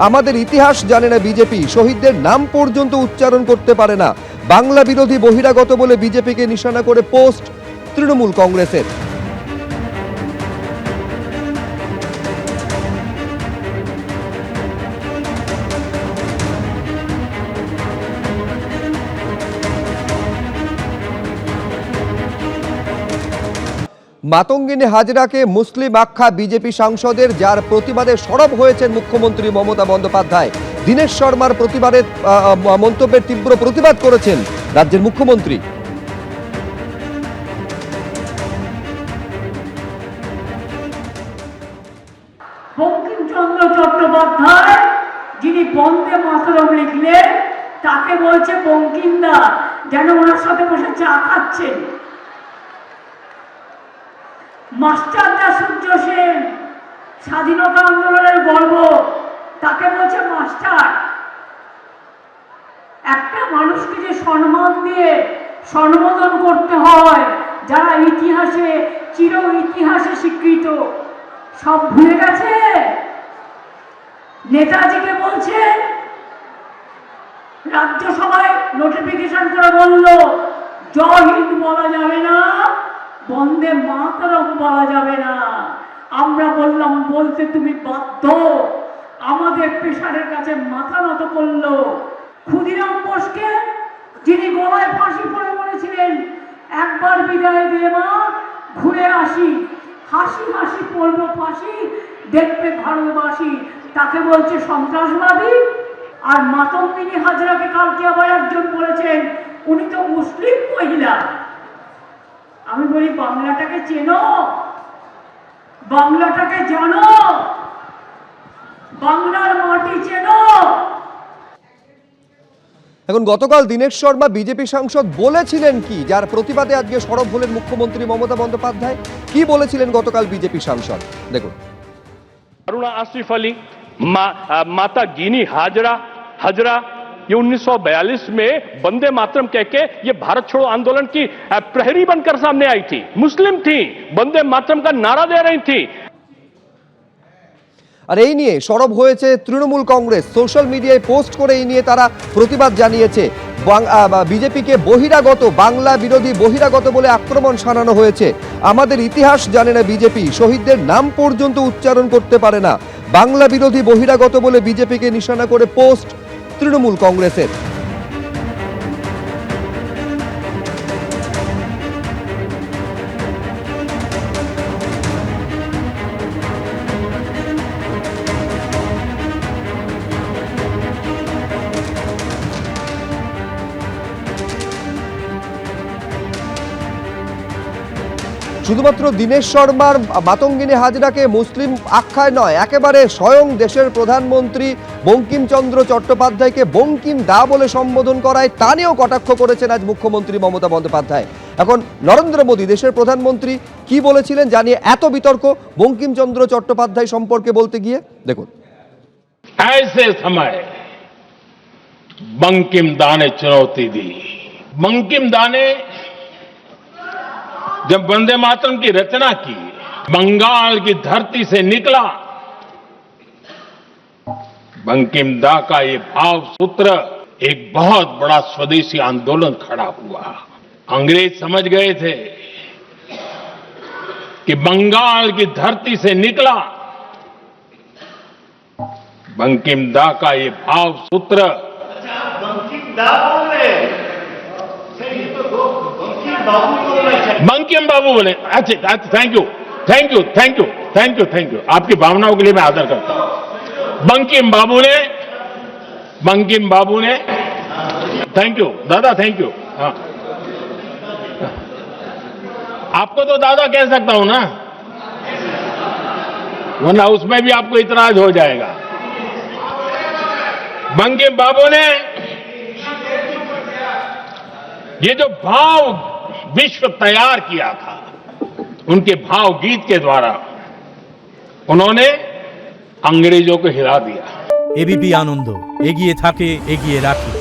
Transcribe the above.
আমাদের ইতিহাস জানে না বিজেপি, শহীদদের নাম পর্যন্ত উচ্চারণ করতে পারে না। বাংলা বিরোধী বহিরাগত বলে বিজেপিকে নিশানা করে পোস্ট তৃণমূল কংগ্রেসের। মাতঙ্গিনী হাজরাকে মুসলিম আখ্যা বিজেপি সাংসদের, যার প্রতিবাদে সরব হয়েছেন মুখ্যমন্ত্রী মমতা বন্দ্যোপাধ্যায়। দীনেশ শর্মার প্রতিবাদের মন্তব্যের তীব্র প্রতিবাদ করেছেন রাজ্যের মুখ্যমন্ত্রী। বঙ্কিমচন্দ্র চট্টোপাধ্যায় যিনি বন্দে মাতরম লিখলেন, তাকে বলছে বঙ্কিমদা, যেন ওনার সাথে বসে চা খাচ্ছেন। মাস্টারদা সূর্য সেন স্বাধীনতা আন্দোলনের গর্ব, তাকে বলছে মাস্টার। একটা মানুষকে যে সম্মান দিয়ে সম্বোধন করতে হয়, যারা ইতিহাসে চির ইতিহাসে স্বীকৃত, সব ভুলে গেছে। নেতাজিকে বলছে, রাজ্যসভায় নোটিফিকেশন করে বলল জয় হিন্দ বলা যাবে না, বন্দে মাতরম বলা যাবে না। আমরা বললাম বলতে তুমি বাধ্য। আমাদের প্রেসারের কাছে মাথা নত করলো। ক্ষুদিরাম বোসকে, যিনি গলায় ফাঁসি পড়ে বলেছিলেন একবার বিদায় দে মা, ঘুরে আসি, হাসি হাসি পড়ব ফাঁসি, দেখবে ভারতবাসী, তাকে বলছে সন্ত্রাসবাদী। আর মাতঙ্গিনী হাজরাকে কালকে আবার একজন বলেছেন উনি তো মুসলিম মহিলা। আমি বলি বাংলাটাকে চেনো, বাংলাটাকে জানো, বাংলার মাটি চেনো। এখন গতকাল দীনেশ শর্মা বিজেপি সাংসদ বলেছিলেন কি, যার প্রতিবাদে আজকে সরব হলেন মুখ্যমন্ত্রী মমতা বন্দ্যোপাধ্যায়? কি বলেছিলেন গতকাল বিজেপি সাংসদ, দেখুন। अरुणा आसिफ अली, माता गिनी हजरा ये 1942 में वंदे मातरम कह के ये भारत छोड़ो आंदोलन की प्रहरी बनकर सामने आई थी, मुस्लिम थी, वंदे मातरम का नारा दे रही थी। আর এই নিয়ে সরব হয়েছে তৃণমূল কংগ্রেস। সোশ্যাল মিডিয়ায় পোস্ট করে এই নিয়ে তারা প্রতিবাদ জানিয়েছে। বিজেপিকে বহিরাগত, বাংলা বিরোধী বহিরাগত বলে আক্রমণ শানানো হয়েছে। আমাদের ইতিহাস জানে না বিজেপি, শহীদদের নাম পর্যন্ত উচ্চারণ করতে পারে না। বাংলা বিরোধী বহিরাগত বলে বিজেপিকে নিশানা করে পোস্ট তৃণমূল কংগ্রেসের। শুধুমাত্র দীনেশ শর্মার মাতঙ্গিনী হাজরাকে মুসলিম আখ্যায় নয়, একেবারে স্বয়ং দেশের প্রধানমন্ত্রী বঙ্কিমচন্দ্র চট্টোপাধ্যায়কে বঙ্কিম দা বলে সম্বোধন করায় তা নিয়েও কটাক্ষ করেছেন আজ মুখ্যমন্ত্রী মমতা বন্দ্যোপাধ্যায়। এখন নরেন্দ্র মোদী দেশের প্রধানমন্ত্রী কি বলেছিলেন জানিয়ে এত বিতর্ক বঙ্কিমচন্দ্র চট্টোপাধ্যায় সম্পর্কে বলতে গিয়ে, দেখুন। ऐसे समय बंकिम दा ने चुनौती दी। बंकिम दा ने जब वंदे मातरम की रचना की, बंगाल की धरती से निकला, बंकिम दा का ये भाव सूत्र एक बहुत बड़ा स्वदेशी आंदोलन खड़ा हुआ। अंग्रेज समझ गए थे कि बंगाल की धरती से निकला, बंकिम दा का ये भाव सूत्र। बंकिम दा बोल रहे हैं, बंकिम बाबू बोले। अच्छा, thank you thank you thank you thank you thank you आपकी भावनाओं के लिए मैं आदर करता हूं। बंकिम बाबू ने थैंक यू दादा, थैंक यू। हाँ, आपको तो दादा कह सकता हूं ना, वरना उसमें भी आपको इतराज हो जाएगा। बंकिम बाबू ने ये जो भाव विश्व तैयार किया था, उनके भाव गीत के द्वारा उन्होंने अंग्रेजों को हिला दिया। एबीपी आनंद एगिए थाके एगिए राखे।